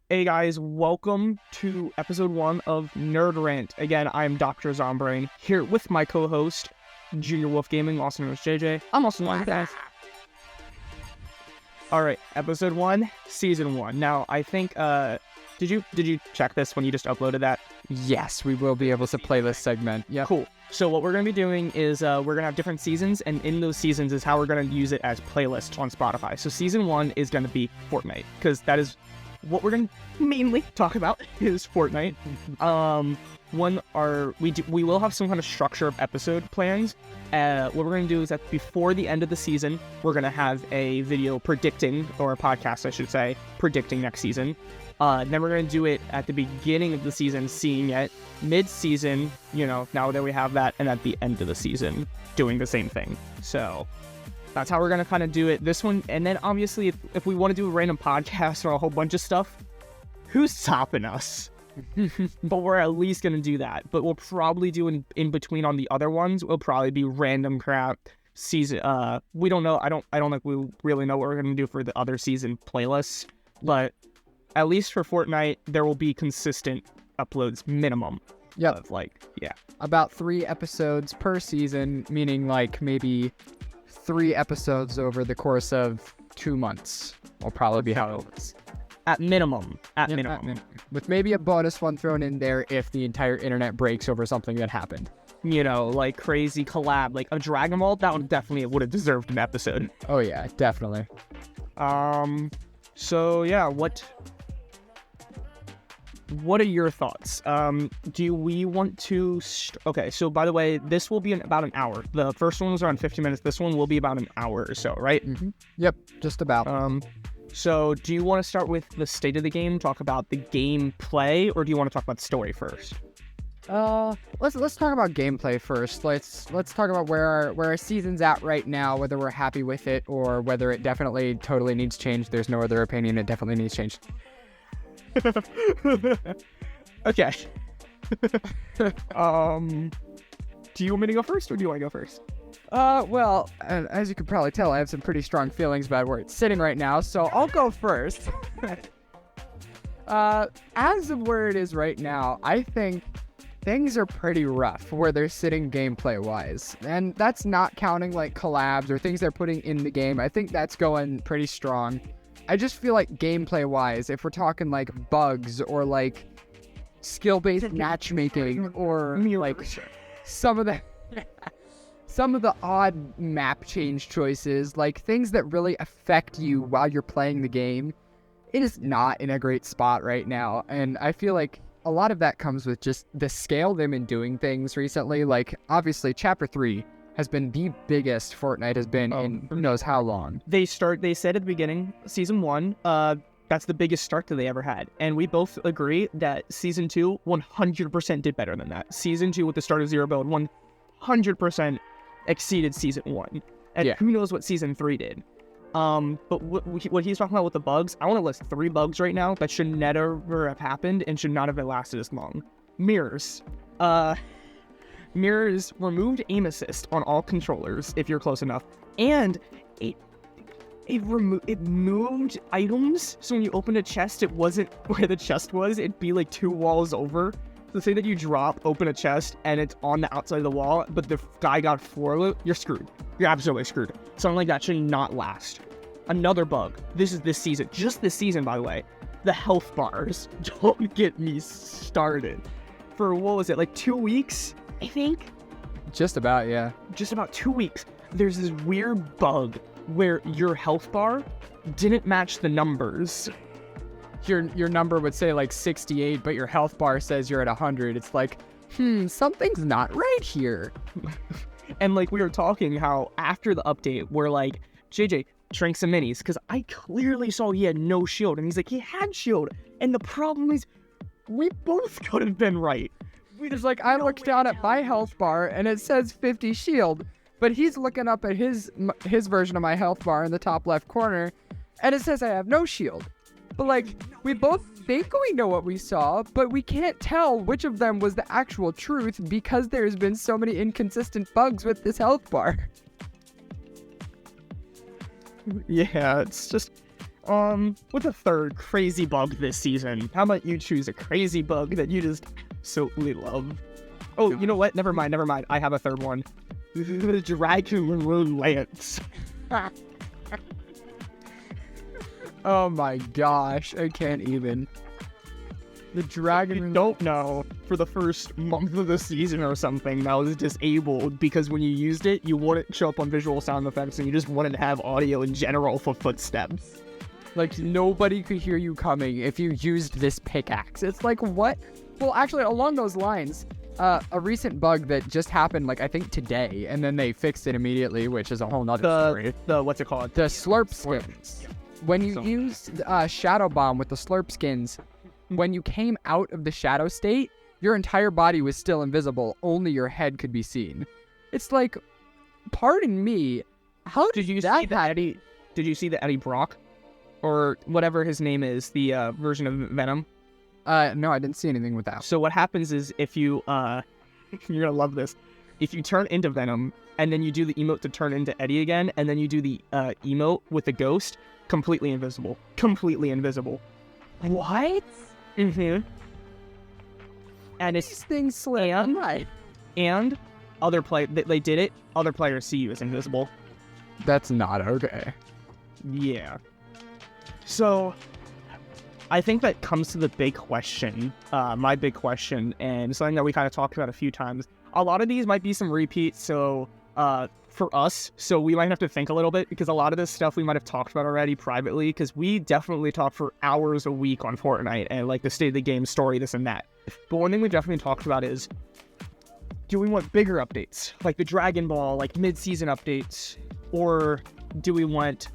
Hey guys, welcome to episode 1 of Nerd Rant. Again, I'm Dr. Zombrain, here with my co-host, Junior Wolf Gaming, also known as JJ. I'm also known as that. Alright, episode 1, season 1. Now, I think, did you check this when you just uploaded that? Yes, we will be able to play this segment. Yeah. Cool. So what we're going to be doing is we're going to have different seasons, and in those seasons is how we're going to use it as playlists on Spotify. So season 1 is going to be Fortnite, because that is what we're going to mainly talk about is Fortnite. We will have some kind of structure of episode plans. What we're going to do is that before the end of the season, we're going to have a video predicting, or a podcast, I should say, predicting next season. Then we're going to do it at the beginning of the season, seeing it mid-season, now that we have that, and at the end of the season, doing the same thing. So that's how we're going to kind of do it this one. And then obviously, if we want to do a random podcast or a whole bunch of stuff, who's stopping us? But we're at least going to do that. But we'll probably do in between on the other ones, we'll probably be random crap season. We don't know. I don't think we really know what we're going to do for the other season playlists. But at least for Fortnite, there will be consistent uploads minimum. Yep. Yeah. About 3 episodes per season, meaning maybe 3 episodes over the course of 2 months will probably be how it is. At minimum. At minimum. With maybe a bonus one thrown in there if the entire internet breaks over something that happened. Crazy collab, like a Dragon Ball, that one definitely would have deserved an episode. Oh yeah, definitely. So yeah, what are your thoughts? Do we want to... Okay, so by the way, this will be about an hour. The first one was around 50 minutes. This one will be about an hour or so, right? Mm-hmm. Yep, just about. So do you want to start with the state of the game, talk about the gameplay, or do you want to talk about the story first? Let's talk about gameplay first. Let's talk about where our season's at right now, whether we're happy with it or whether it definitely totally needs change. There's no other opinion. It definitely needs change. Okay. Do you want me to go first, or do you want to go first? Well, as you can probably tell, I have some pretty strong feelings about where it's sitting right now, so I'll go first. As of where it is right now, I think things are pretty rough where they're sitting gameplay-wise. And that's not counting, collabs or things they're putting in the game. I think that's going pretty strong. I just feel like gameplay-wise, if we're talking, bugs or, skill-based matchmaking or, some of the odd map change choices, things that really affect you while you're playing the game, it is not in a great spot right now. And I feel like a lot of that comes with just the scale they've been doing things recently. Obviously, Chapter 3 has been the biggest Fortnite has been in who knows how long. They said at the beginning, Season 1, that's the biggest start that they ever had. And we both agree that Season 2 100% did better than that. Season 2 with the start of Zero build 100% exceeded Season 1. And who knows what Season 3 did. But what he's talking about with the bugs, I want to list 3 bugs right now that should never have happened and should not have lasted as long. Mirrors. Mirrors removed aim assist on all controllers if you're close enough, and it moved items. So when you opened a chest, it wasn't where the chest was. It'd be 2 walls over. So say that you open a chest, and it's on the outside of the wall, but the guy got floor loot, you're screwed. You're absolutely screwed. Something like that should not last. Another bug. This is this season. Just this season, by the way. The health bars. Don't get me started. For, what was it, 2 weeks, I think? Just about, yeah. Just about 2 weeks. There's this weird bug where your health bar didn't match the numbers. Your number would say 68, but your health bar says you're at 100. It's something's not right here. And we were talking how after the update, we're JJ, drink some minis, because I clearly saw he had no shield, and he's he had shield. And the problem is, we both could have been right. I looked down at my health bar, and it says 50 shield, but he's looking up at his version of my health bar in the top left corner, and it says I have no shield. But we both think we know what we saw, but we can't tell which of them was the actual truth because there's been so many inconsistent bugs with this health bar. Yeah, it's just... What's a third crazy bug this season? How about you choose a crazy bug that you just absolutely love? Oh, you know what? Never mind. I have a third one. The Dragon Maroon Lance. Oh my gosh, I can't even. The Dragon... You don't know, for the first month of the season or something, that was disabled because when you used it, you wouldn't show up on visual sound effects and you just wanted to have audio in general for footsteps. Like, nobody could hear you coming if you used this pickaxe. It's like, what? Well, actually, along those lines, a recent bug that just happened, like, I think today, and then they fixed it immediately, which is a whole nother story. What's it called? The slurp skins. When you used Shadow Bomb with the slurp skins, when you came out of the shadow state, your entire body was still invisible. Only your head could be seen. It's like, pardon me, how did you see that? Did you see the Eddie Brock? Or whatever his name is, the version of Venom? No, I didn't see anything with that. So what happens is if you, you're gonna love this. If you turn into Venom, and then you do the emote to turn into Eddie again, and then you do the emote with the ghost, completely invisible. Completely invisible. What? Mm-hmm. And it's These things slam. Right. And they did it, other players see you as invisible. That's not okay. Yeah. So, I think that comes to the big question, my big question, and something that we kind of talked about a few times. A lot of these might be some repeats, so for us, so we might have to think a little bit, because a lot of this stuff we might have talked about already privately, because we definitely talk for hours a week on Fortnite, and like the state of the game, story, this and that. But one thing we definitely talked about is, do we want bigger updates, like the Dragon Ball, like mid-season updates, or do we want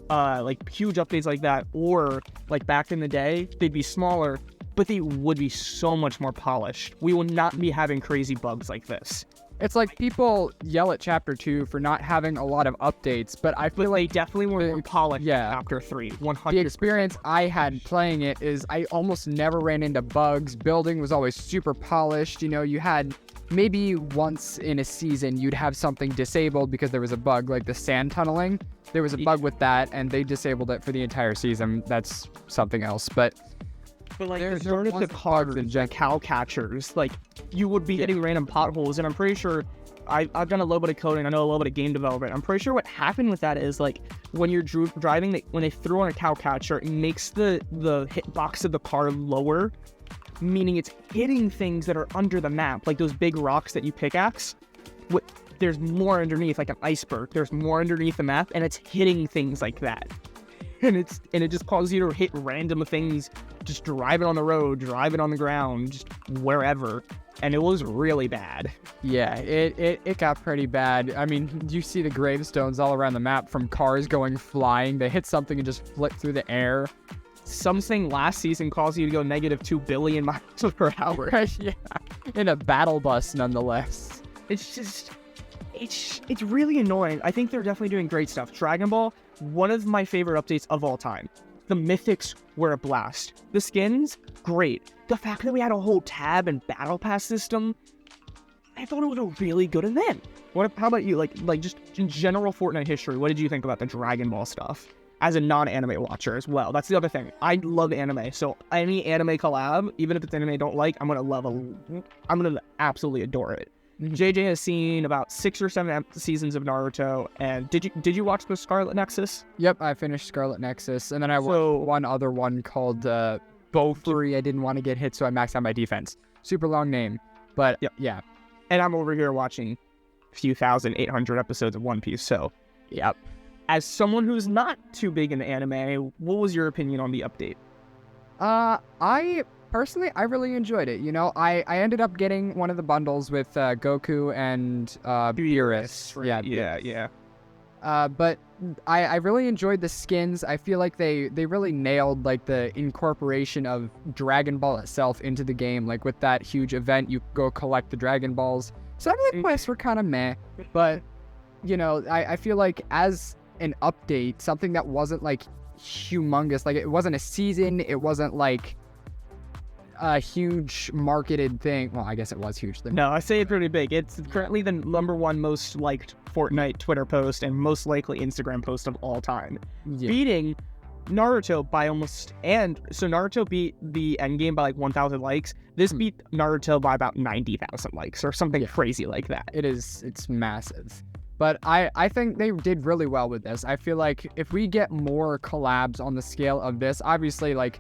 like huge updates like that, or like back in the day, they'd be smaller, but they would be so much more polished. We will not be having crazy bugs like this. It's like people yell at Chapter 2 for not having a lot of updates, but I feel like they definitely were more polished in Chapter 3, 100%. The experience I had playing it is I almost never ran into bugs. Building was always super polished. You know, you had maybe once in a season you'd have something disabled because there was a bug, like the sand tunneling. There was a bug with that, and they disabled it for the entire season. That's something else, but like there's the cars and cow catchers, like you would be hitting random potholes, and I'm pretty sure I've done a little bit of coding, I know a little bit of game development. I'm pretty sure what happened with that is like when you're driving, when they throw on a cow catcher, it makes the hitbox of the car lower, meaning it's hitting things that are under the map, like those big rocks that you pickaxe. There's more underneath, like an iceberg. There's more underneath the map, and it's hitting things like that. And it just causes you to hit random things, just driving on the road, driving on the ground, just wherever. And it was really bad. Yeah, it got pretty bad. I mean, you see the gravestones all around the map from cars going flying. They hit something and just flip through the air. Something last season caused you to go negative 2 billion miles per hour. Yeah, in a battle bus, nonetheless. It's just... It's really annoying. I think they're definitely doing great stuff. Dragon Ball, one of my favorite updates of all time. The mythics were a blast. The skins, great. The fact that we had a whole tab and battle pass system, I thought it was a really good event. How about you? Like just in general Fortnite history, what did you think about the Dragon Ball stuff? As a non-anime watcher as well. That's the other thing. I love anime, so any anime collab, even if it's anime I don't like, I'm gonna absolutely adore it. JJ has seen about 6 or 7 seasons of Naruto, and did you watch the Scarlet Nexus? Yep, I finished Scarlet Nexus, and then I watched one other one called Bofuri. I didn't want to get hit, so I maxed out my defense. Super long name, but yeah. And I'm over here watching a few 1,800 episodes of One Piece, so yep. As someone who's not too big into anime, what was your opinion on the update? Personally, I really enjoyed it. You know, I ended up getting one of the bundles with Goku and Beerus. Yeah. But I really enjoyed the skins. I feel like they really nailed like the incorporation of Dragon Ball itself into the game. Like with that huge event, you go collect the Dragon Balls. Some of the quests were kind of meh, but you know, I feel like as an update, something that wasn't like humongous, like it wasn't a season, it wasn't like a huge marketed thing. Well, I guess it was huge. No, I say it's pretty big. It's currently the #1 most liked Fortnite Twitter post and most likely Instagram post of all time. Yeah. Beating Naruto by almost, and so Naruto beat the endgame by like 1,000 likes. This beat Naruto by about 90,000 likes or something crazy like that. It's massive. But I think they did really well with this. I feel like if we get more collabs on the scale of this, obviously, like,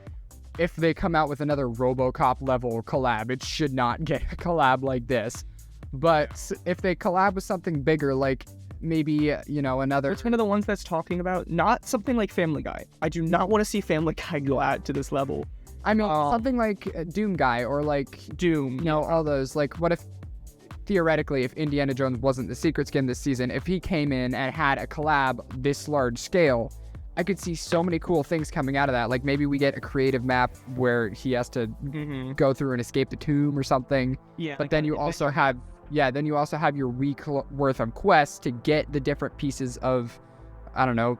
if they come out with another RoboCop level collab, it should not get a collab like this. But if they collab with something bigger, like maybe, another... It's one of the ones that's talking about not something like Family Guy. I do not want to see Family Guy go out to this level. I mean, something like Doom Guy or like... Doom. All those. Like, what if... Theoretically, if Indiana Jones wasn't the secret skin this season, if he came in and had a collab this large scale, I could see so many cool things coming out of that. Like maybe we get a creative map where he has to go through and escape the tomb or something. Yeah. But then you also have your week worth of quests to get the different pieces of, I don't know,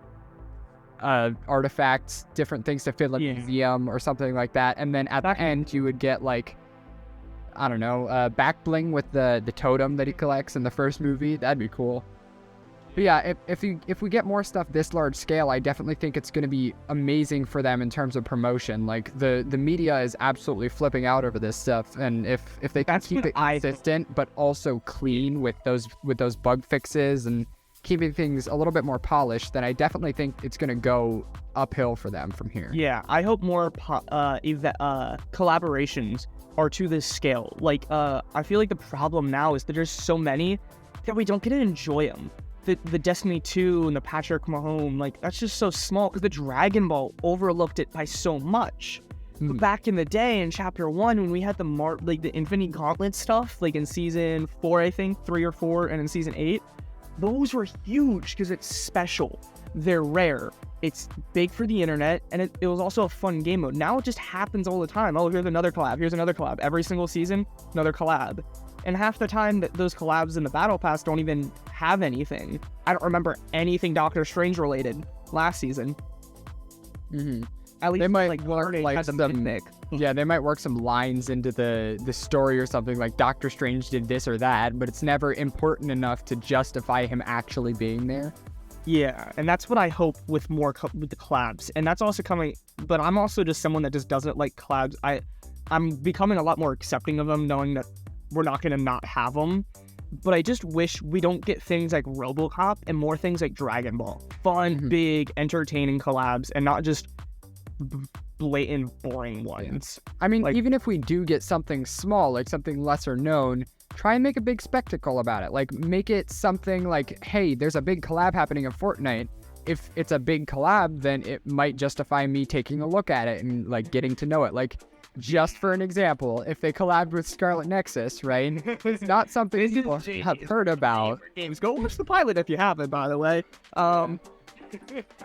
artifacts, different things to fill in the museum or something like that. And then at the end, you would get like, I don't know, back bling with the totem that he collects in the first movie. That'd be cool. But yeah, if we get more stuff this large scale, I definitely think it's going to be amazing for them in terms of promotion. Like the media is absolutely flipping out over this stuff, and if they can keep it consistent but also clean with those bug fixes and keeping things a little bit more polished, then I definitely think it's going to go uphill for them from here. Yeah, I hope more collaborations are to this scale. Like, I feel like the problem now is that there's so many that we don't get to enjoy them. The Destiny 2 and the Patrick Mahomes, like, that's just so small because the Dragon Ball overlooked it by so much. But back in the day in Chapter 1, when we had the Infinity Gauntlet stuff, like in Season 4, I think, 3 or 4, and in Season 8, those were huge because it's special. They're rare. It's big for the internet, and it was also a fun game mode. Now it just happens all the time. Oh, here's another collab. Here's another collab. Every single season, another collab. And half the time, those collabs in the Battle Pass don't even have anything. I don't remember anything Doctor Strange related last season. At least they might work like some yeah, they might work some lines into the story or something, like Doctor Strange did this or that, but it's never important enough to justify him actually being there. Yeah, and that's what I hope with more with the collabs. And that's also coming, but I'm also just someone that just doesn't like collabs. I'm becoming a lot more accepting of them, knowing that we're not going to not have them. But I just wish we don't get things like RoboCop and more things like Dragon Ball. Fun, big, entertaining collabs, and not just blatant, boring ones. I mean, even if we do get something small, like something lesser known, try and make a big spectacle about it. Like, make it something like, hey, there's a big collab happening in Fortnite. If it's a big collab, then it might justify me taking a look at it and, like, getting to know it. Like, just for an example, if they collabed with Scarlet Nexus, right? It's not something people have heard about. Games. Go watch the pilot if you haven't, by the way.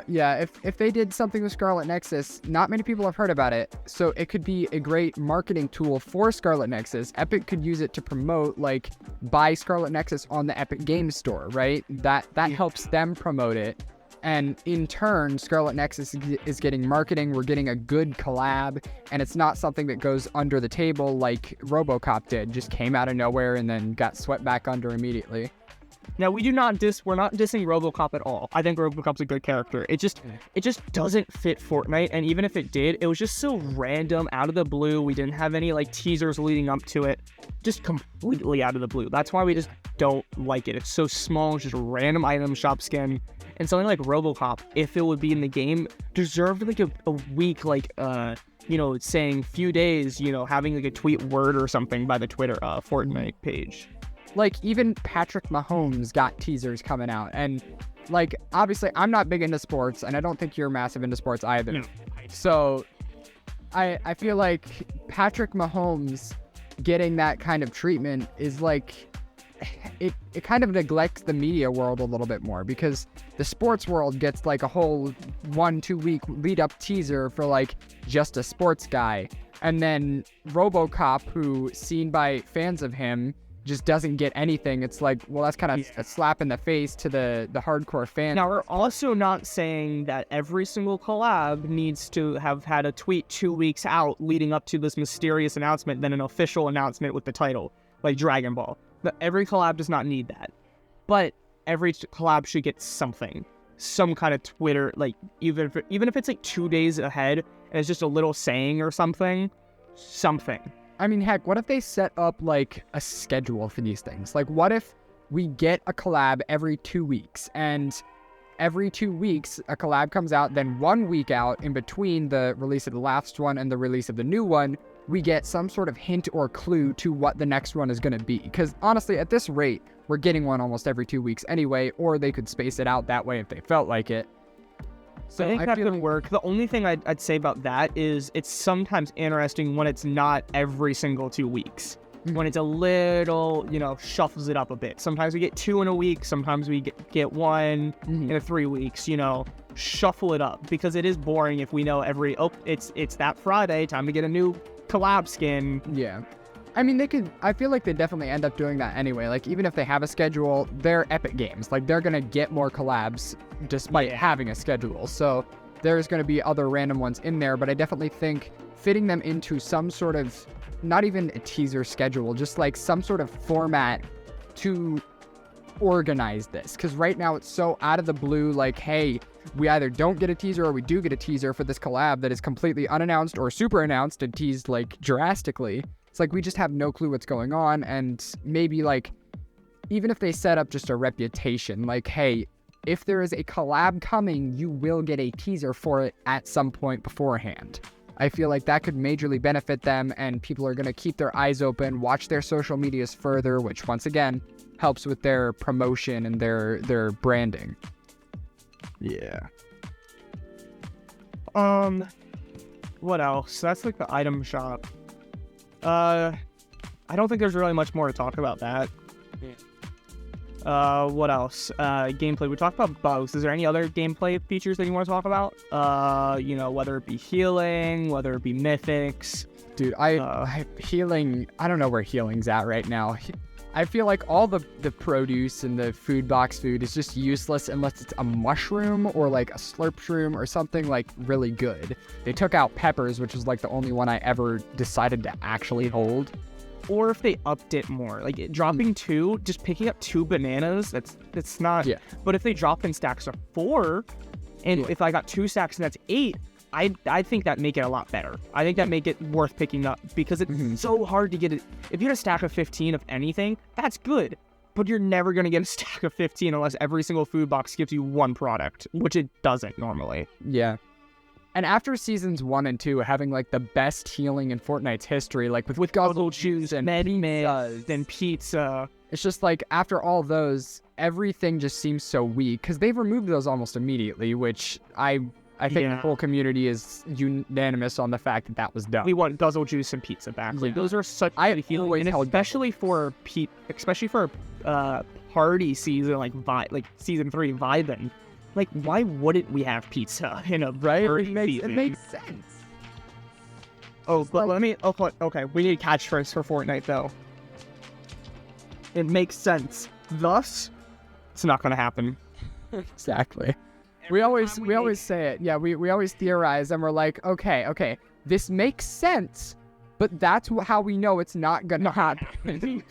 Yeah, if they did something with Scarlet Nexus, not many people have heard about it, so it could be a great marketing tool for Scarlet Nexus. Epic could use it to promote, like, buy Scarlet Nexus on the Epic Games Store, right? That helps them promote it, and in turn, Scarlet Nexus is getting marketing. We're getting a good collab, and it's not something that goes under the table like RoboCop did, just came out of nowhere and then got swept back under immediately. Now, we're not dissing RoboCop at all. I think RoboCop's a good character. It just doesn't fit Fortnite, and even if it did, it was just so random, out of the blue. We didn't have any, like, teasers leading up to it. Just completely out of the blue. That's why we just don't like it. It's so small, just a random item shop skin. And something like RoboCop, if it would be in the game, deserved, like, a week, like, saying few days, having, like, a tweet word or something by the Twitter Fortnite page. Like, even Patrick Mahomes got teasers coming out, and, like, obviously, I'm not big into sports, and I don't think you're massive into sports either. No. So, I feel like Patrick Mahomes getting that kind of treatment is, like, it kind of neglects the media world a little bit more, because the sports world gets, like, a whole 1-2 week lead-up teaser for, like, just a sports guy, and then RoboCop, who, seen by fans of him, just doesn't get anything. It's like, well, that's kind of a slap in the face to the hardcore fan. Now, we're also not saying that every single collab needs to have had a tweet 2 weeks out leading up to this mysterious announcement, then an official announcement with the title, like Dragon Ball. But every collab does not need that. But every collab should get something. some kind of Twitter, like even if it's like 2 days ahead and it's just a little saying or something. I mean, heck, what if they set up like a schedule for these things? Like, what if we get a collab every 2 weeks, and every 2 weeks a collab comes out, then 1 week out in between the release of the last one and the release of the new one, we get some sort of hint or clue to what the next one is going to be. Because honestly, at this rate, we're getting one almost every 2 weeks anyway, or they could space it out that way if they felt like it. So I think that could work. The only thing I'd say about that is it's sometimes interesting when it's not every single 2 weeks. When it's a little, shuffles it up a bit. Sometimes we get 2 in a week. Sometimes we get 1 in 3 weeks, shuffle it up, because it is boring if we know it's that Friday, time to get a new collab skin. Yeah. I mean, I feel like they definitely end up doing that anyway. Like, even if they have a schedule, they're Epic Games. Like, they're going to get more collabs despite having a schedule. So there's going to be other random ones in there, but I definitely think fitting them into some sort of, not even a teaser schedule, just like some sort of format to organize this. Because right now it's so out of the blue, like, hey, we either don't get a teaser or we do get a teaser for this collab that is completely unannounced or super announced and teased like drastically. It's like we just have no clue what's going on. And maybe like, even if they set up just a reputation, like, hey, if there is a collab coming, you will get a teaser for it at some point beforehand. I feel like that could majorly benefit them, and people are going to keep their eyes open, watch their social medias further, which once again helps with their promotion and their branding. Yeah. What else? That's like the item shop. I don't think there's really much more to talk about that. Yeah. What else? Gameplay. We talked about bugs. Is there any other gameplay features that you want to talk about? Whether it be healing, whether it be mythics. Dude, healing, I don't know where healing's at right now. I feel like all the produce and the food box food is just useless unless it's a mushroom or like a slurp shroom or something like really good. They took out peppers, which is like the only one I ever decided to actually hold. Or if they upped it more, like dropping 2, just picking up 2 bananas, that's not. Yeah. But if they drop in stacks of 4, and if I got 2 stacks and that's 8, I think that make it a lot better. I think that make it worth picking up, because it's so hard to get it. If you get a stack of 15 of anything, that's good. But you're never going to get a stack of 15 unless every single food box gives you 1 product, which it doesn't normally. Yeah. And after seasons 1 and 2 having like the best healing in Fortnite's history, like with guzzle juice and pizza, it's just like after all those, everything just seems so weak, because they've removed those almost immediately, which I think the whole community is unanimous on the fact that was dumb. We want guzzle juice and pizza back. Like, those are such good healing, and especially for party season, like season 3 vibing. Like, why wouldn't we have pizza in a it makes sense. Oh, but okay, we need a catchphrase for Fortnite though. It makes sense. Thus, it's not gonna happen. Exactly. We always say it. Yeah, we always theorize, and we're like, okay, this makes sense, but that's how we know it's not gonna happen.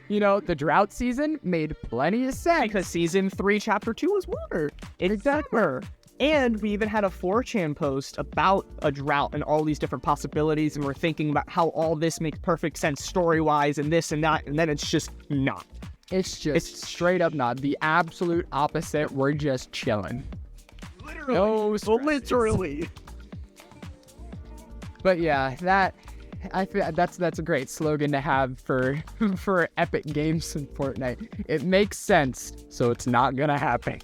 The drought season made plenty of sense. Because season 3, chapter 2 was water. Exactly. And we even had a 4chan post about a drought and all these different possibilities, and we're thinking about how all this makes perfect sense story-wise and this and that, and then it's just not. It's straight up not. The absolute opposite. We're just chilling. Literally. But yeah, I feel that's a great slogan to have for Epic Games in Fortnite. It makes sense, so it's not gonna happen.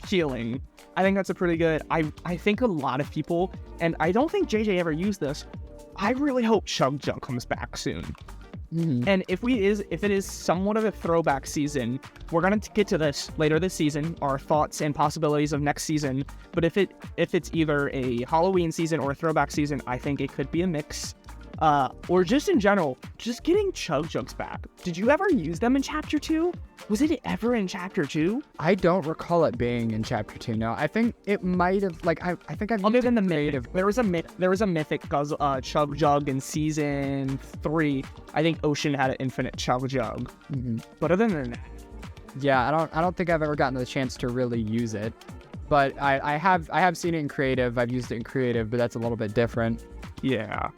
Healing. I think that's a pretty good. I think a lot of people, and I don't think JJ ever used this, I really hope Chug Jug comes back soon. And if it is somewhat of a throwback season, we're gonna get to this later this season, our thoughts and possibilities of next season. But if it's either a Halloween season or a throwback season, I think it could be a mix. Or just in general, just getting Chug Jugs back. Did you ever use them in Chapter 2? Was it ever in Chapter 2? I don't recall it being in Chapter 2, no. I think it might have, like, I think I've other than the mythic, there was a mythic Chug Jug in Season 3. I think Ocean had an infinite Chug Jug. But other than that, Yeah, I don't think I've ever gotten the chance to really use it. But I have seen it in creative. I've used it in creative, but that's a little bit different. Yeah.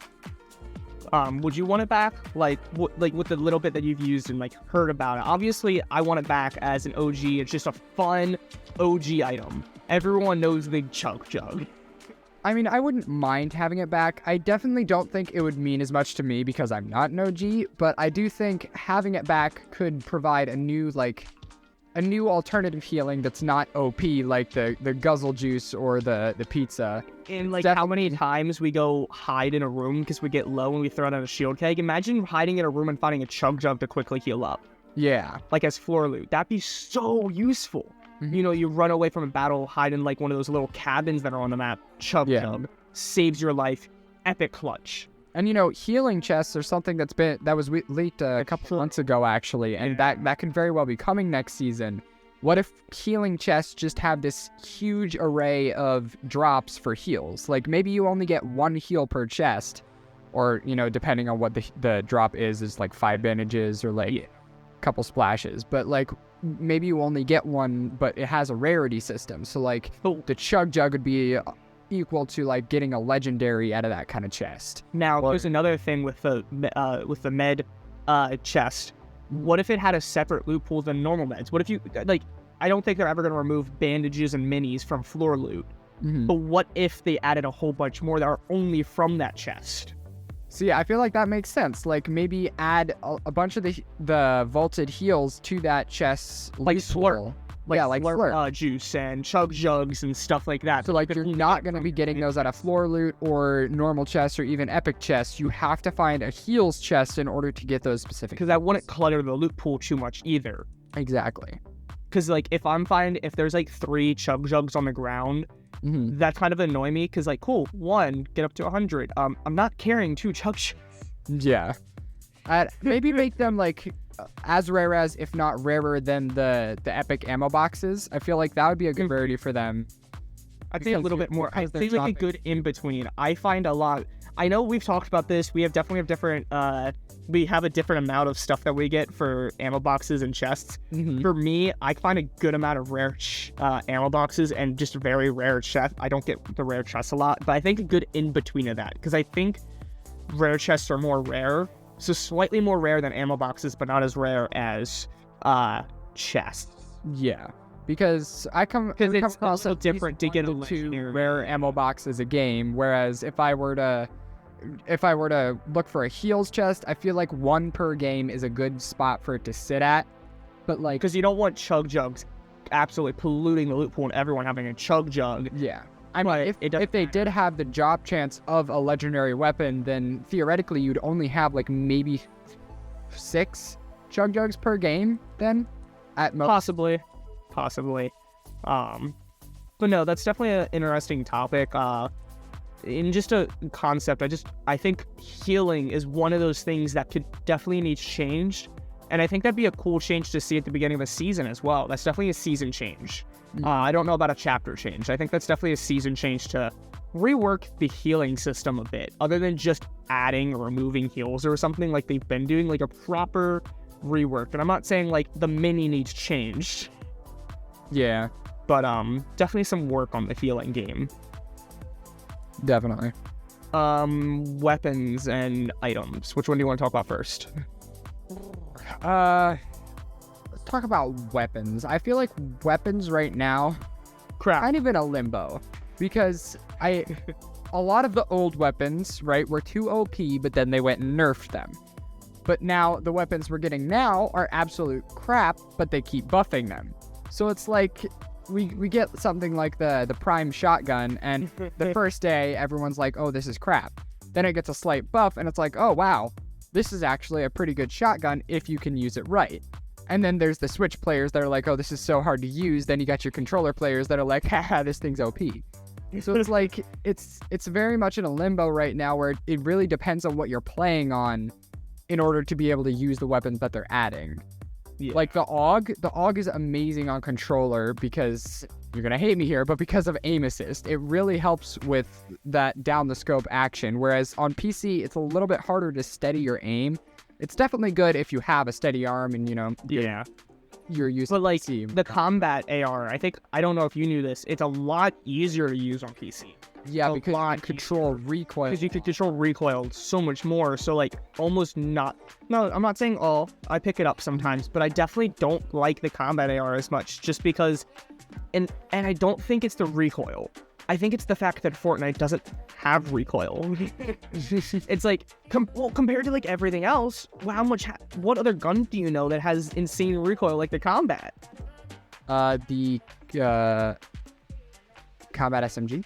Would you want it back? Like with the little bit that you've used and like heard about it. Obviously, I want it back as an OG. It's just a fun OG item. Everyone knows the Chug Jug. I mean, I wouldn't mind having it back. I definitely don't think it would mean as much to me because I'm not an OG, but I do think having it back could provide a new alternative healing that's not OP, like the guzzle juice or the pizza. And like how many times we go hide in a room because we get low and we throw down a shield keg. Imagine hiding in a room and finding a Chug Jug to quickly heal up. Yeah. Like as floor loot. That'd be so useful. You know, you run away from a battle, hide in like one of those little cabins that are on the map. Chug Jug saves your life. Epic clutch. And healing chests are something that was leaked a couple months ago actually, and that could very well be coming next season. What if healing chests just have this huge array of drops for heals? Like maybe you only get one heal per chest, or depending on what the drop is like 5 bandages or like a couple splashes. But like maybe you only get one, but it has a rarity system. So like the Chug Jug would be equal to like getting a legendary out of that kind of chest. Now there's another thing with the med chest. What if it had a separate loot pool than normal meds? What if you like? I don't think they're ever going to remove bandages and minis from floor loot. But what if they added a whole bunch more that are only from that chest? See, I feel like that makes sense. Like maybe add a bunch of the vaulted heals to that chest, like slurp. Like slurp juice and Chug Jugs and stuff like that. So like you're not going to be getting those out of floor loot or normal chests or even epic chests. You have to find a heals chest in order to get those specific. Because that wouldn't clutter the loot pool too much either. Exactly. Because like if there's like 3 Chug Jugs on the ground, that kind of annoy me. Because like cool, 1 get up to 100. I'm not carrying 2 Chug Jugs. Yeah. Maybe make them like as rare as, if not rarer than the epic ammo boxes. I feel like that would be a good rarity for them. I think a little bit more. I think like a good in between. I find a lot. I know we've talked about this. We definitely have different. We have a different amount of stuff that we get for ammo boxes and chests. For me, I find a good amount of rare ammo boxes and just very rare chests. I don't get the rare chests a lot, but I think a good in between of that, because I think rare chests are more rare. So slightly more rare than ammo boxes, but not as rare as chests. Yeah, because it's also different to get to rare ammo box as a game. Whereas if I were to look for a heals chest, I feel like 1 per game is a good spot for it to sit at. But like, because you don't want Chug Jugs absolutely polluting the loot pool and everyone having a Chug Jug. Yeah. I mean, if they did have the drop chance of a legendary weapon, then theoretically you'd only have like maybe 6 Chug Jugs per game then, at most. Possibly. But no, that's definitely an interesting topic. In just a concept, I think healing is one of those things that could definitely need changed. And I think that'd be a cool change to see at the beginning of a season as well. That's definitely a season change. I don't know about a chapter change. I think that's definitely a season change to rework the healing system a bit, other than just adding or removing heals or something like they've been doing, like a proper rework. And I'm not saying like the mini needs changed. Yeah. But definitely some work on the healing game. Definitely. Weapons and items. Which one do you want to talk about first? Let's talk about weapons. I feel like weapons right now kind of in a limbo, because a lot of the old weapons, right, were too OP, but then they went and nerfed them. But now the weapons we're getting now are absolute crap, but they keep buffing them. So it's like we get something like the prime shotgun, and the first day everyone's like, oh, this is crap. Then it gets a slight buff and it's like, oh wow, this is actually a pretty good shotgun if you can use it right. And then there's the Switch players that are like, oh, this is so hard to use. Then you got your controller players that are like, haha, this thing's OP. So it's like, it's very much in a limbo right now, where it really depends on what you're playing on in order to be able to use the weapons that they're adding. Yeah. Like the AUG is amazing on controller because, you're going to hate me here, but because of aim assist, it really helps with that down the scope action. Whereas on PC, it's a little bit harder to steady your aim. It's definitely good if you have a steady arm and, Yeah. you're used But to like PC. the combat AR, I don't know if you knew this, it's a lot easier to use on PC. Yeah, a because lot you can control recoil. Because you can control recoil so much more. So like almost not. No, I'm not saying all. I pick it up sometimes, but I definitely don't like the combat AR as much, just because. And I don't think it's the recoil. I think it's the fact that Fortnite doesn't have recoil. It's like compared to like everything else. What other gun do you know that has insane recoil like the combat? The combat SMG.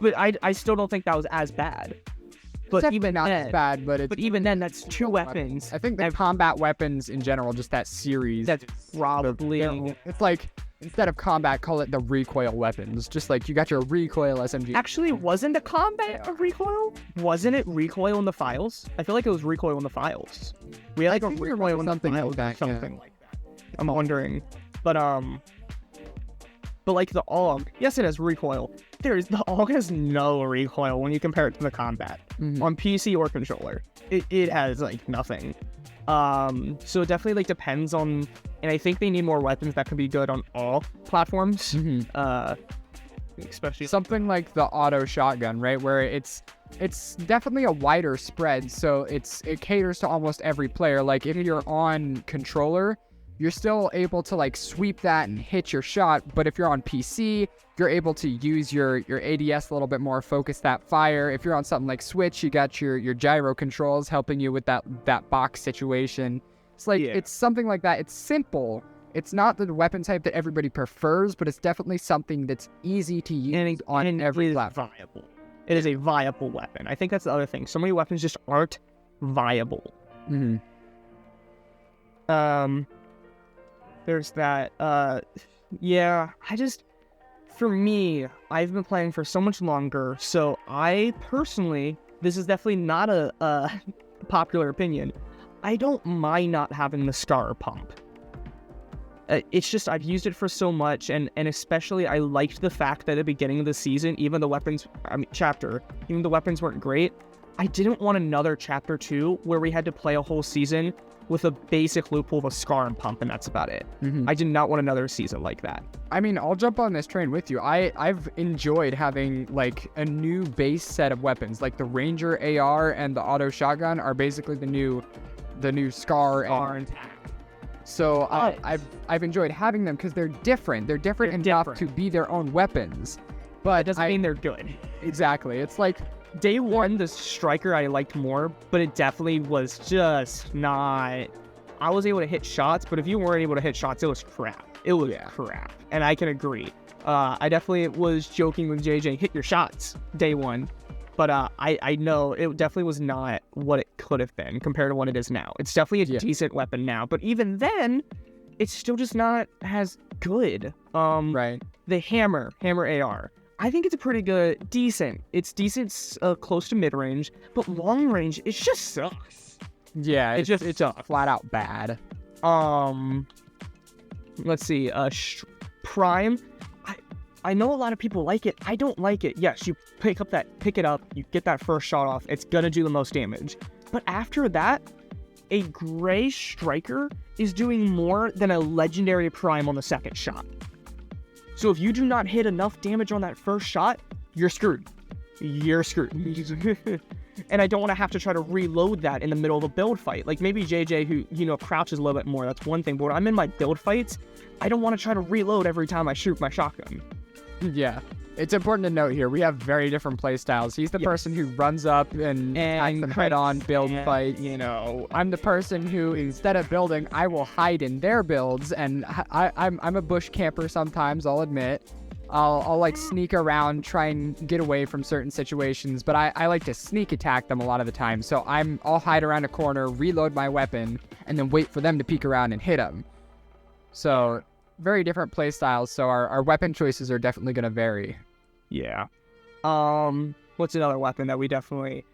But I still don't think that was as bad. But It's even not then, as bad, but even then, that's two weapons. I think the combat weapons in general, just that series. That's probably. It's like, instead of combat, call it the recoil weapons. Just like you got your recoil SMG. Actually, wasn't the combat a recoil? Wasn't it recoil in the files? I feel like it was recoil in the files. We had like a recoil in the files, something like that. I'm wondering, but like the AUG, yes, it has recoil. The AUG has no recoil when you compare it to the combat on PC or controller. It has like nothing. So it definitely like depends on, and I think they need more weapons that can be good on all platforms. Especially something like the auto shotgun, right? Where it's definitely a wider spread, so it caters to almost every player. Like if you're on controller, you're still able to like sweep that and hit your shot, but if you're on PC, you're able to use your ADS a little bit more, focus that fire. If you're on something like Switch, you got your gyro controls helping you with that box situation. It's like It's something like that. It's simple. It's not the weapon type that everybody prefers, but it's definitely something that's easy to use on every platform. Viable. It is a viable weapon. I think that's the other thing. So many weapons just aren't viable. There's that. For me, I've been playing for so much longer, so I personally, this is definitely not a popular opinion, I don't mind not having the scar pump. It's just, I've used it for so much, and especially I liked the fact that at the beginning of the season, even the weapons weren't great. I didn't want another chapter 2 where we had to play a whole season with a basic loophole of a scar and pump, and that's about it. I did not want another season like that. I mean, I'll jump on this train with you. I've enjoyed having like a new base set of weapons, like the Ranger AR and the auto shotgun are basically the new scar and tack. So I've enjoyed having them because they're different. They're different enough to be their own weapons, but it doesn't mean they're good. Exactly. It's like Day 1, the striker I liked more, but it definitely was just not. I was able to hit shots, but if you weren't able to hit shots, it was crap. It was crap, and I can agree. I definitely was joking with JJ, hit your shots, Day 1. But I know it definitely was not what it could have been compared to what it is now. It's definitely a decent weapon now, but even then, it's still just not as good. Right. The hammer AR. I think it's a pretty good, decent. It's decent, close to mid-range, but long-range, it just sucks. Yeah, it's flat out bad. Let's see, Prime. I know a lot of people like it. I don't like it. Yes, you pick it up, you get that first shot off, it's gonna do the most damage. But after that, a gray striker is doing more than a legendary Prime on the second shot. So if you do not hit enough damage on that first shot, you're screwed. You're screwed. And I don't want to have to try to reload that in the middle of a build fight. Like maybe JJ, who, crouches a little bit more, that's one thing. But when I'm in my build fights, I don't want to try to reload every time I shoot my shotgun. Yeah. It's important to note here, we have very different play styles. He's the person who runs up and attacks them head-on build fight. I'm the person who, instead of building, I will hide in their builds, and I'm a bush camper sometimes, I'll admit. I'll like sneak around, try and get away from certain situations, but I like to sneak attack them a lot of the time. So I'll hide around a corner, reload my weapon, and then wait for them to peek around and hit them. So very different play styles, so our weapon choices are definitely going to vary. Yeah. What's another weapon that we definitely...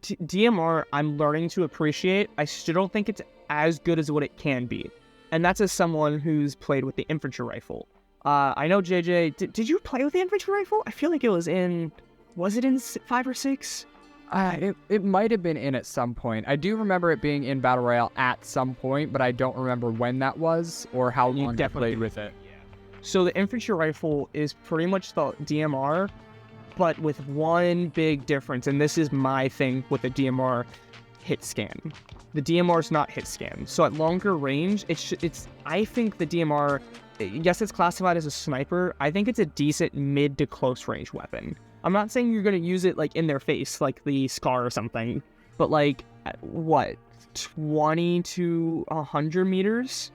DMR, I'm learning to appreciate. I still don't think it's as good as what it can be. And that's as someone who's played with the infantry rifle. I know JJ... Did you play with the infantry rifle? I feel like it was in... Was it in 5 or 6? It might have been in at some point. I do remember it being in Battle Royale at some point, but I don't remember when that was or how long I played with it. So the infantry rifle is pretty much the DMR, but with one big difference, and this is my thing with the DMR hit scan. The DMR is not hit scan. So at longer range, I think the DMR, yes, it's classified as a sniper. I think it's a decent mid to close range weapon. I'm not saying you're going to use it like in their face, like the SCAR or something, but like, what, 20 to 100 meters?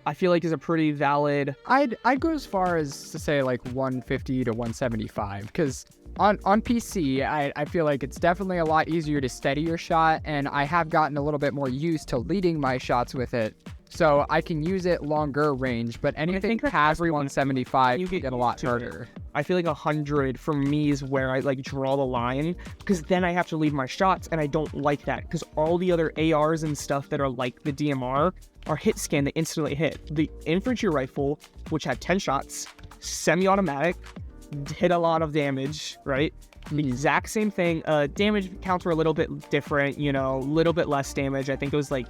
I feel like is a pretty valid... I'd go as far as to say like 150 to 175, because on PC, I feel like it's definitely a lot easier to steady your shot, and I have gotten a little bit more used to leading my shots with it. So I can use it longer range, but anything past 175 you get a lot harder. I feel like 100 for me is where I like draw the line, because then I have to leave my shots, and I don't like that, because all the other ARs and stuff that are like the DMR are hit scan, they instantly hit. The infantry rifle, which had 10 shots, semi-automatic, hit a lot of damage, right? The exact same thing. Damage counts were a little bit different, you know, a little bit less damage. I think it was like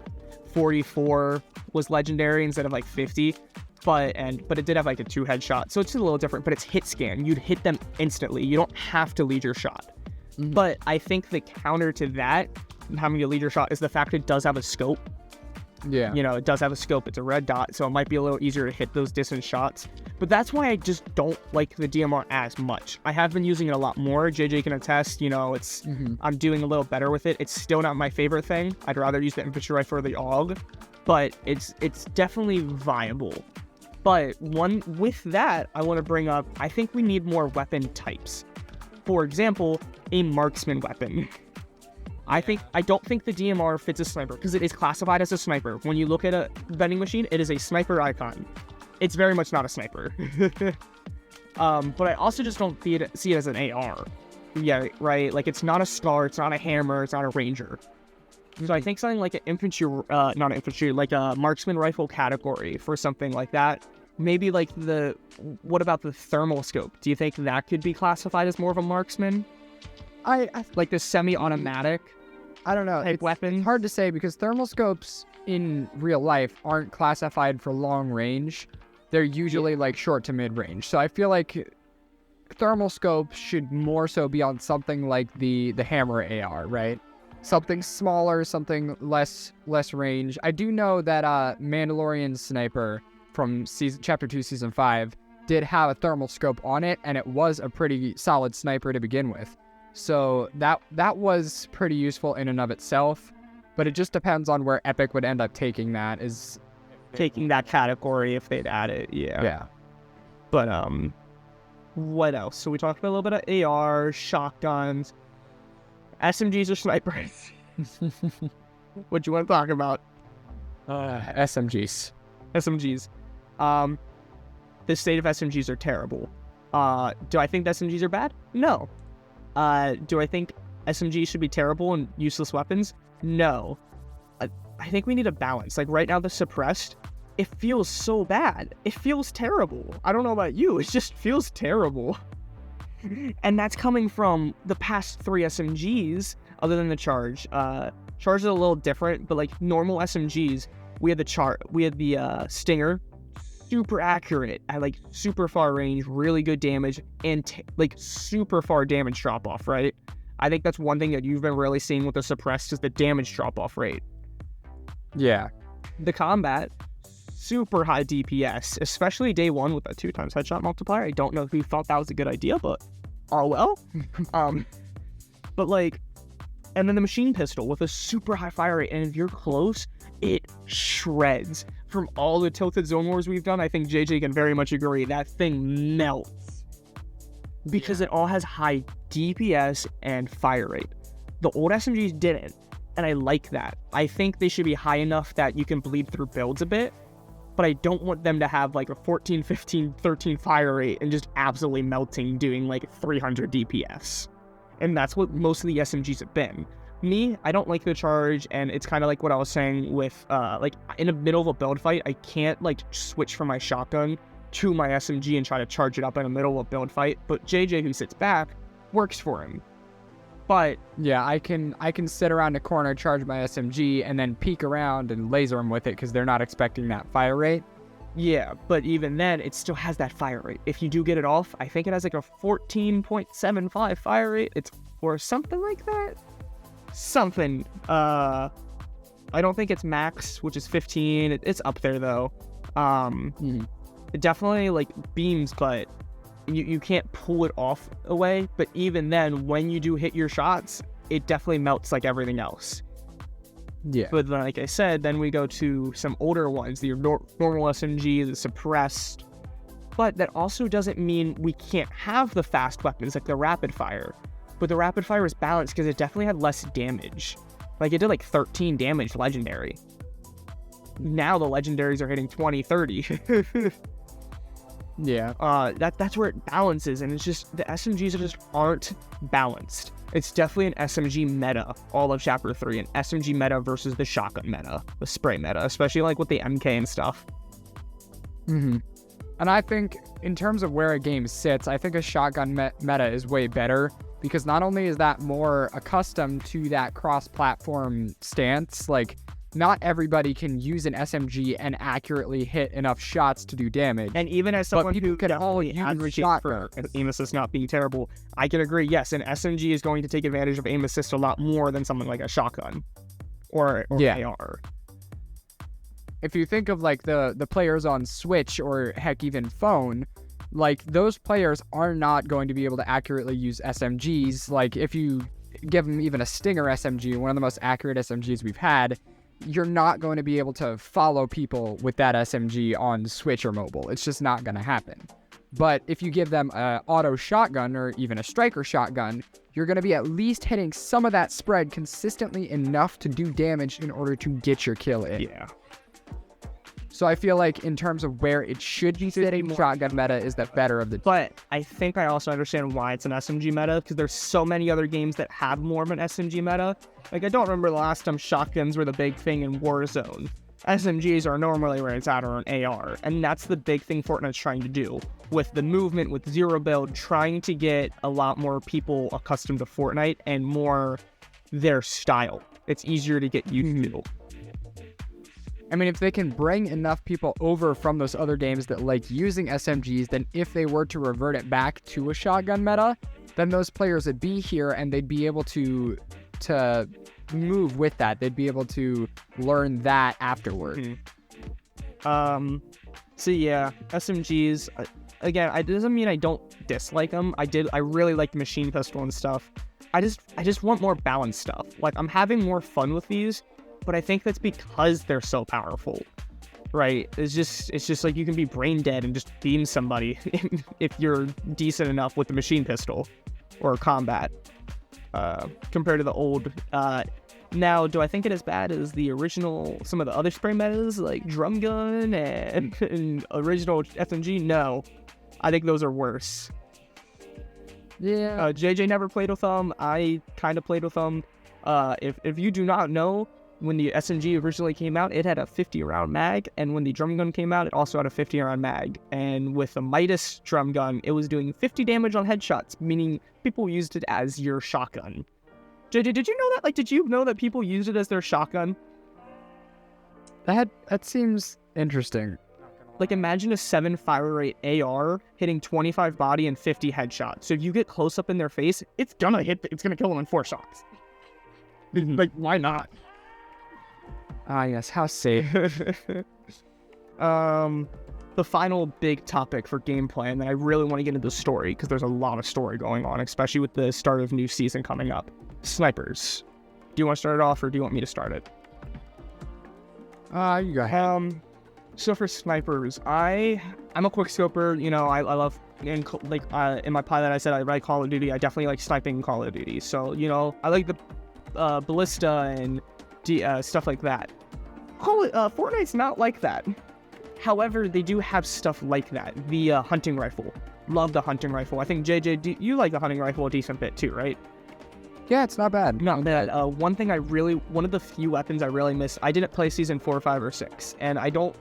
44 was legendary instead of like 50, but it did have like a 2 headshot, so it's a little different. But it's hit scan. You'd hit them instantly. You don't have to lead your shot. But I think the counter to that, having to lead your shot, is the fact it does have a scope. Yeah. You know, it does have a scope. It's a red dot, so it might be a little easier to hit those distance shots. But that's why I just don't like the DMR as much. I have been using it a lot more. JJ can attest, you know, I'm doing a little better with it. It's still not my favorite thing. I'd rather use the infantry rifle or the AUG, but it's definitely viable. But with that, I want to bring up, I think we need more weapon types. For example, a marksman weapon. I don't think the DMR fits a sniper, because it is classified as a sniper. When you look at a vending machine, it is a sniper icon. It's very much not a sniper. But I also just don't see it as an AR. Yeah, right? Like, it's not a SCAR, it's not a hammer, it's not a ranger. So I think something like an infantry, not infantry, like a marksman rifle category for something like that. Maybe like what about the thermal scope? Do you think that could be classified as more of a marksman? Like the semi-automatic? I don't know. Type weapon? It's hard to say, because thermal scopes in real life aren't classified for long range. They're usually like short to mid range. So I feel like thermal scopes should more so be on something like the hammer AR, right? Something smaller, something less range. I do know that Mandalorian Sniper from Chapter 2, Season 5 did have a thermal scope on it, and it was a pretty solid sniper to begin with. So that was pretty useful in and of itself, but it just depends on where Epic would end up taking that category if they'd add it. Yeah. But what else? So we talked about a little bit of AR, shotguns, SMGs or snipers. What do you want to talk about? SMGs. The state of SMGs are terrible. Do I think SMGs are bad? No. Do I think SMGs should be terrible and useless weapons? No. I think we need a balance. Like right now, the suppressed, it feels so bad. It feels terrible. I don't know about you. It just feels terrible. And that's coming from the past 3 SMGs, other than the Charge. Charge is a little different, but like normal SMGs, we had the Stinger, super accurate at like super far range, really good damage, and like super far damage drop off, right? I think that's one thing that you've been really seeing with the suppressed is the damage drop off rate. Yeah. The combat, super high DPS, especially day 1 with a 2x headshot multiplier. I don't know who thought that was a good idea, but oh well. But like, and then the machine pistol with a super high fire rate, and if you're close, it shreds. From all the tilted zone wars we've done, I think JJ can very much agree, that thing melts. Because it all has high DPS and fire rate. The old SMGs didn't, and I like that. I think they should be high enough that you can bleed through builds a bit, but I don't want them to have like a 14, 15, 13 fire rate and just absolutely melting, doing like 300 DPS. And that's what most of the SMGs have been. Me, I don't like the Charge, and it's kind of like what I was saying with, like, in the middle of a build fight, I can't, like, switch from my shotgun to my SMG and try to charge it up in the middle of a build fight, but JJ, who sits back, works for him. But Yeah, I can sit around a corner, charge my SMG, and then peek around and laser them with it because they're not expecting that fire rate. yeah, but even then, it still has that fire rate. If you do get it off, I think it has like a 14.75 fire rate. It's or something like that. Something. I don't think it's max, which is 15. It's up there though. It definitely like beams, but you can't pull it off away. But even then, when you do hit your shots, it definitely melts like everything else. Yeah. But like I said, then we go to some older ones, the normal SMG, the suppressed. But that also doesn't mean we can't have the fast weapons like the rapid fire. But the rapid fire is balanced because it definitely had less damage. Like it did like 13 damage legendary. Now the legendaries are hitting 20, 30. Yeah. That's where it balances, and it's just the SMGs just aren't balanced. It's definitely an SMG meta, all of Chapter 3, an SMG meta versus the shotgun meta, the spray meta, especially like with the MK and stuff. And I think in terms of where a game sits, I think a shotgun meta is way better because not only is that more accustomed to that cross-platform stance, like not everybody can use an SMG and accurately hit enough shots to do damage. And even as someone people who can all use advocate for aim assist not being terrible, I can agree, yes, an SMG is going to take advantage of aim assist a lot more than something like a shotgun or AR. If you think of like the players on Switch or heck even phone, like those players are not going to be able to accurately use SMGs. Like if you give them even a Stinger SMG, one of the most accurate SMGs we've had, you're not going to be able to follow people with that SMG on Switch or mobile. It's just not going to happen. But if you give them an auto shotgun or even a striker shotgun, you're going to be at least hitting some of that spread consistently enough to do damage in order to get your kill in. Yeah. So I feel like in terms of where it should be sitting, shotgun meta is the better of the two. But I think I also understand why it's an SMG meta, because there's so many other games that have more of an SMG meta. Like, I don't remember the last time shotguns were the big thing in Warzone. SMGs are normally where it's at, or an AR, and that's the big thing Fortnite's trying to do. With the movement, with zero build, trying to get a lot more people accustomed to Fortnite and more their style. It's easier to get used to. I mean, if they can bring enough people over from those other games that like using SMGs, then if they were to revert it back to a shotgun meta, then those players would be here and they'd be able to move with that. They'd be able to learn that afterward. So yeah, SMGs, again, it doesn't mean I don't dislike them. I really like the machine pistol and stuff. I just want more balanced stuff. Like, I'm having more fun with these, but I think that's because they're so powerful, right? It's just like you can be brain dead and just beam somebody if you're decent enough with the machine pistol or combat, compared to the old. Now, do I think it as bad as the original, some of the other spray metas like drum gun and original SMG? No, I think those are worse. Yeah. JJ never played with them. I kind of played with them. If you do not know, when the SMG originally came out, it had a 50 round mag, and when the drum gun came out, it also had a 50 round mag. And with the Midas drum gun, it was doing 50 damage on headshots, meaning people used it as your shotgun. JJ, did you know that? Like, did you know that people used it as their shotgun? That seems interesting. Like, imagine a 7 fire rate AR hitting 25 body and 50 headshots. So if you get close up in their face, it's gonna kill them in 4 shots. Like, why not? Ah, yes, how safe. The final big topic for gameplay, and then I really want to get into the story, because there's a lot of story going on, especially with the start of new season coming up. Snipers. Do you want to start it off, or do you want me to start it? You go ahead. So for snipers, I'm a quickscoper. You know, I love, in my pilot I said I like Call of Duty. I definitely like sniping Call of Duty. So, you know, I like the ballista and stuff like that. Fortnite's not like that. However, they do have stuff like that. The hunting rifle. Love the hunting rifle. I think, JJ, you like the hunting rifle a decent bit too, right? Yeah, it's not bad. Not bad. One of the few weapons I really miss, I didn't play Season 4, 5, or 6, and I don't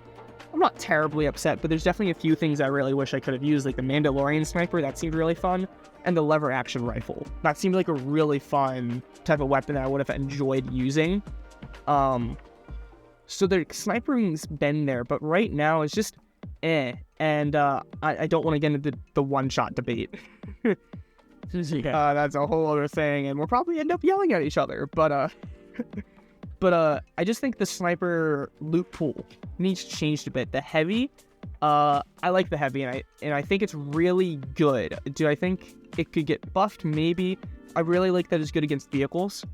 I'm not terribly upset, but there's definitely a few things I really wish I could have used, like the Mandalorian sniper, that seemed really fun, and the lever action rifle. That seemed like a really fun type of weapon that I would have enjoyed using. So the snipering's been there, but right now it's just and I don't want to get into the one-shot debate. That's a whole other thing, and we'll probably end up yelling at each other, but I just think the sniper loot pool needs changed a bit. The heavy, I like the heavy, and I think it's really good. Do I think it could get buffed? Maybe. I really like that it's good against vehicles.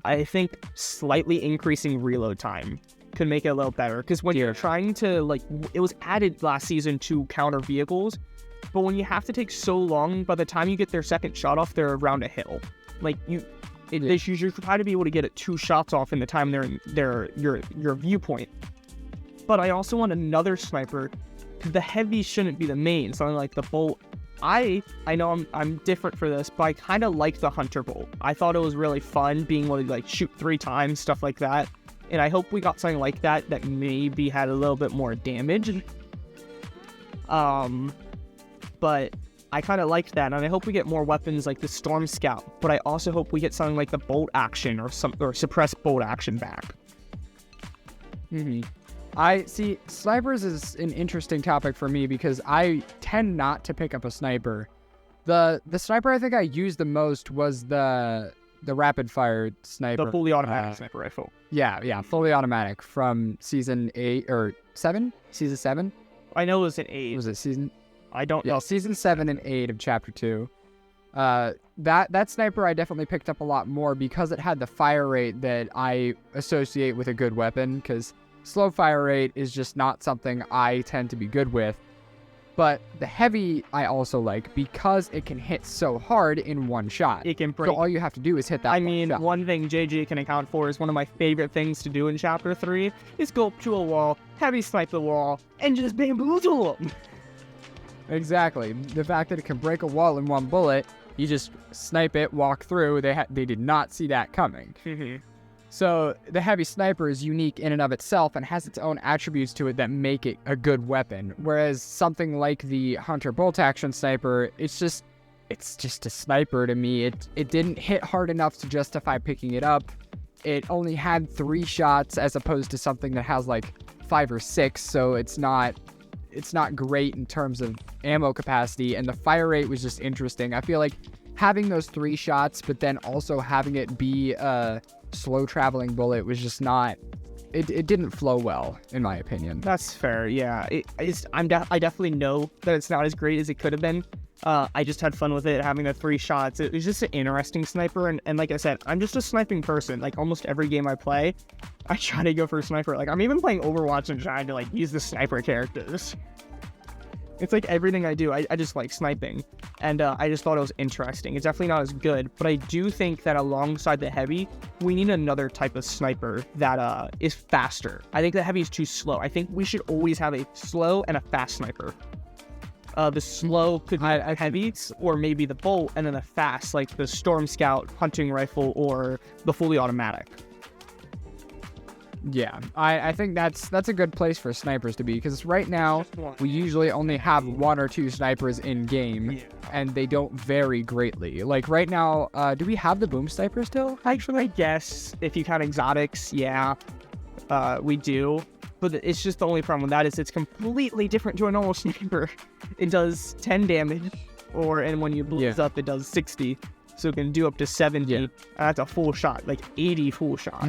I think slightly increasing reload time could make it a little better, because when you're trying to, like, it was added last season to counter vehicles, but when you have to take so long, by the time you get their second shot off, they're around a hill. Like, they should try to be able to get it 2 shots off in the time they're in your viewpoint. But I also want another sniper, because the heavy shouldn't be the main, something like the bolt. I know I'm different for this, but I kind of like the hunter bolt. I thought it was really fun being able to, like, shoot 3 times, stuff like that. And I hope we got something like that maybe had a little bit more damage. But I kind of liked that, and I hope we get more weapons like the Storm Scout. But I also hope we get something like the bolt action or suppressed bolt action back. I see, snipers is an interesting topic for me because I tend not to pick up a sniper. The sniper I think I used the most was the rapid fire sniper. The fully automatic sniper rifle. Yeah, fully automatic from season 8 or 7? Season 7? I know it was an 8. Was it season? I don't know. Season 7 and 8 of chapter 2. That sniper I definitely picked up a lot more because it had the fire rate that I associate with a good weapon, because slow fire rate is just not something I tend to be good with. But the heavy I also like because it can hit so hard in one shot. It can break. So all you have to do is hit that shot. One thing JJ can account for is one of my favorite things to do in Chapter 3 is go up to a wall, heavy snipe the wall, and just bamboozle them. Exactly. The fact that it can break a wall in one bullet, you just snipe it, walk through. They did not see that coming. So the heavy sniper is unique in and of itself and has its own attributes to it that make it a good weapon. Whereas something like the hunter bolt action sniper, it's just a sniper to me. It didn't hit hard enough to justify picking it up. It only had 3 shots as opposed to something that has like 5 or 6, so it's not great in terms of ammo capacity, and the fire rate was just interesting. I feel like having those 3 shots, but then also having it be a slow traveling bullet was just not, it didn't flow well, in my opinion. That's fair, yeah. I definitely know that it's not as great as it could have been. I just had fun with it, having the 3 shots. It was just an interesting sniper, and like I said, I'm just a sniping person. Like, almost every game I play, I try to go for a sniper. Like, I'm even playing Overwatch and trying to, like, use the sniper characters. It's like everything I do, I just like sniping, and I just thought it was interesting. It's definitely not as good, but I do think that alongside the heavy, we need another type of sniper that is faster. I think the heavy is too slow. I think we should always have a slow and a fast sniper. The slow could be heavy, or maybe the bolt, and then the fast, like the Storm Scout hunting rifle or the fully automatic. Yeah, I think that's a good place for snipers to be, because right now we usually only have 1 or 2 snipers in game, and they don't vary greatly. Like right now, do we have the boom sniper still? Actually, I guess if you count exotics, yeah, we do. But it's just the only problem with that is it's completely different to a normal sniper. It does 10 damage, and when you blow it up, it does 60. So it can do up to 70. And that's a full shot, like 80 full shot.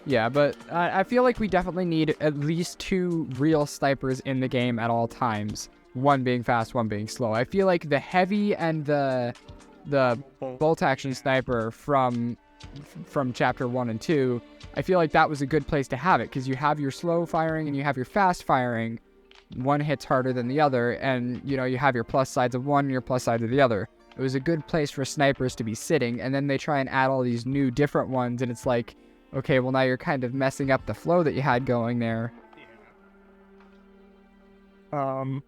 Yeah, but I feel like we definitely need at least 2 real snipers in the game at all times. One being fast, one being slow. I feel like the heavy and the bolt action sniper from chapter 1 and 2, I feel like that was a good place to have it, because you have your slow firing and you have your fast firing. One hits harder than the other, and you have your plus sides of one and your plus side of the other. It was a good place for snipers to be sitting, and then they try and add all these new different ones, and it's like, okay, well now you're kind of messing up the flow that you had going there. I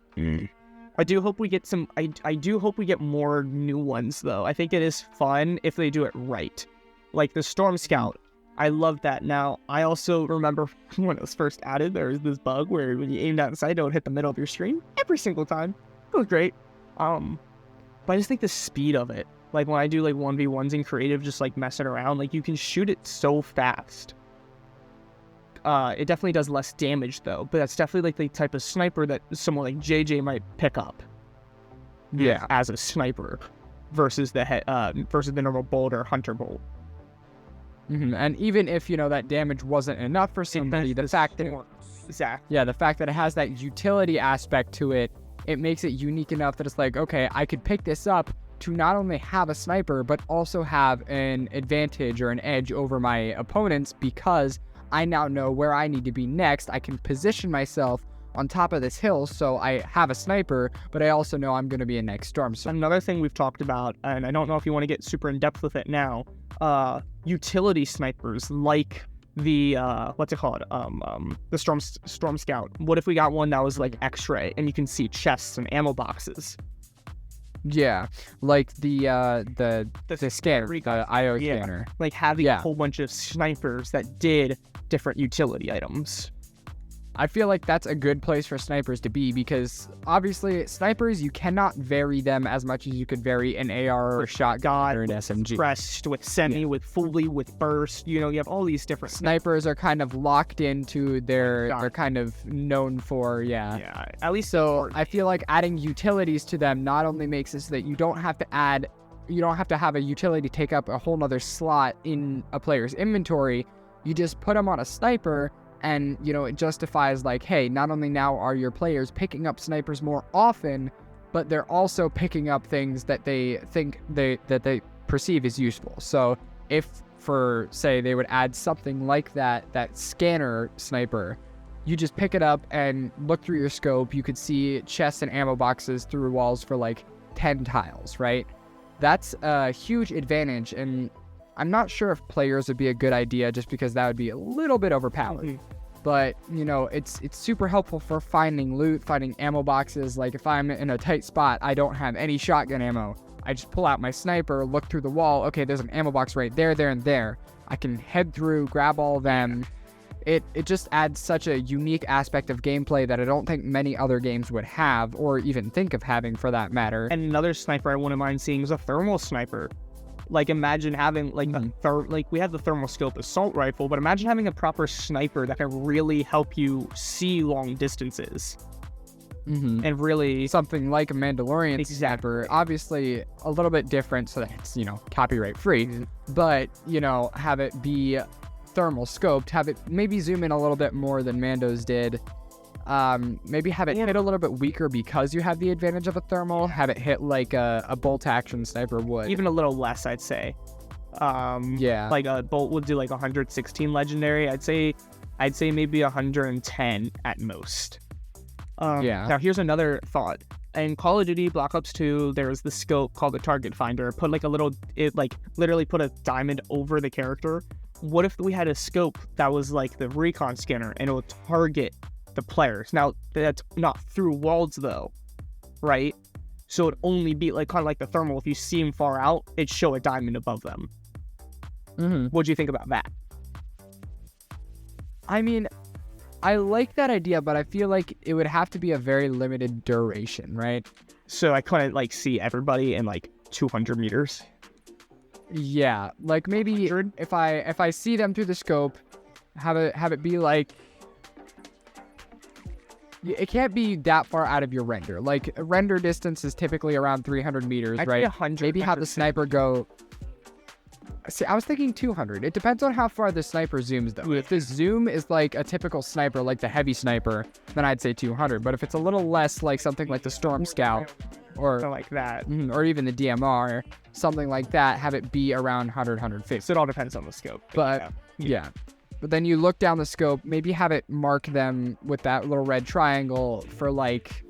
do hope we get some. I do hope we get more new ones, though. I think it is fun if they do it right. Like the Storm Scout, I love that. Now, I also remember when it was first added, there was this bug where when you aim down the sight, it would hit the middle of your screen every single time. It was great. But I just think the speed of it, like when I do like 1v1s in creative, just like messing around, like you can shoot it so fast. It definitely does less damage though, but that's definitely like the type of sniper that someone like JJ might pick up. Yeah. As a sniper versus the normal bolt or hunter bolt. And even if, that damage wasn't enough for somebody, the fact that it has that utility aspect to it, it makes it unique enough that it's like, okay, I could pick this up to not only have a sniper, but also have an advantage or an edge over my opponents because I now know where I need to be next. I can position myself on top of this hill so I have a sniper, but I also know I'm going to be a next storm. So another thing we've talked about, and I don't know if you want to get super in depth with it now, utility snipers like the what's it called, the storm scout. What if we got one that was like X-ray and you can see chests and ammo boxes? Yeah, like the scanner, the IO scanner. Like having a whole bunch of snipers that did different utility items. I feel like that's a good place for snipers to be because obviously snipers, you cannot vary them as much as you could vary an AR or a shotgun or an SMG. Pressed with semi, with fully, with burst, you have all these different snipers are kind of locked into they're kind of known for, at least. So I feel like adding utilities to them not only makes it so that you don't have to have a utility take up a whole nother slot in a player's inventory. You just put them on a sniper. And, it justifies like, hey, not only now are your players picking up snipers more often, but they're also picking up things that they think that they perceive as useful. So if, for say, they would add something like that scanner sniper, you just pick it up and look through your scope. You could see chests and ammo boxes through walls for like 10 tiles, right? That's a huge advantage, and I'm not sure if players would be a good idea just because that would be a little bit overpowered. But, it's super helpful for finding loot, finding ammo boxes. Like if I'm in a tight spot, I don't have any shotgun ammo. I just pull out my sniper, look through the wall. Okay, there's an ammo box right there, and there. I can head through, grab all of them. It just adds such a unique aspect of gameplay that I don't think many other games would have or even think of having for that matter. And another sniper I wouldn't mind seeing is a thermal sniper. Like imagine having like we have the thermal scope assault rifle, but imagine having a proper sniper that can really help you see long distances. And really something like a Mandalorian sniper, obviously a little bit different so that it's, copyright free, but, have it be thermal scoped, have it maybe zoom in a little bit more than Mando's did. Maybe have it hit a little bit weaker because you have the advantage of a thermal. Have it hit like a bolt action sniper would. Even a little less, I'd say. Like a bolt would do like 116 legendary. I'd say maybe 110 at most. Now here's another thought. In Call of Duty Black Ops 2, there was the scope called the target finder. Put like literally put a diamond over the character. What if we had a scope that was like the recon scanner and it would target the players? Now that's not through walls though, right? So it'd only be like kind of like the thermal. If you see them far out, it'd show a diamond above them. What do you think about that? I mean, I like that idea, but I feel like it would have to be a very limited duration, right? So I couldn't like see everybody in like 200 meters. Yeah, like maybe if I see them through the scope, have it be like, it can't be that far out of your render. Like render distance is typically around 300 meters, right? 100, maybe have the sniper go. See, I was thinking 200. It depends on how far the sniper zooms, though. If the zoom is like a typical sniper, like the heavy sniper, then I'd say 200. But if it's a little less, like something like the Storm Scout, or like that, or even the DMR, something like that, have it be around 100, 150. So it all depends on the scope. But yeah. But then you look down the scope, maybe have it mark them with that little red triangle for like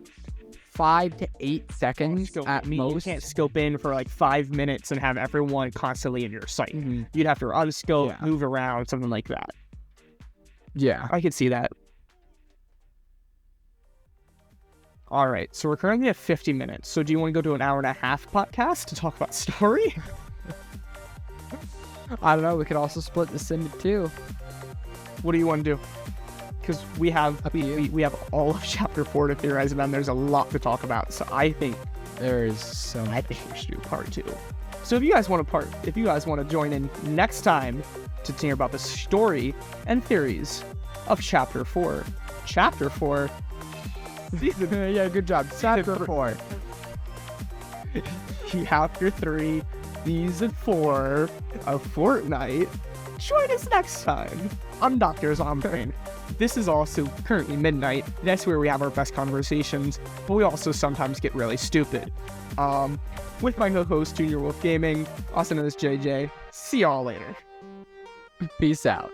5 to 8 seconds at most. You can't scope in for like 5 minutes and have everyone constantly in your sight. You'd have to unscope, move around, something like that. Yeah. I could see that. All right, so we're currently at 50 minutes. So do you want to go to an hour and a half podcast to talk about story? I don't know. We could also split this into two. What do you want to do? Because we have Up to you. we have all of chapter 4 to theorize, and then there's a lot to talk about. So I think There is so I much. think we should do part 2. So if you guys want to join in next time to hear about the story and theories of chapter 4. Chapter 4. Yeah, good job. Chapter 4. Chapter 3, Season 4 of Fortnite. Join us next time. I'm Dr. Zombrain. This is also currently midnight. That's where we have our best conversations, but we also sometimes get really stupid. With my co-host, Junior Wolf Gaming, also known as JJ. See y'all later. Peace out.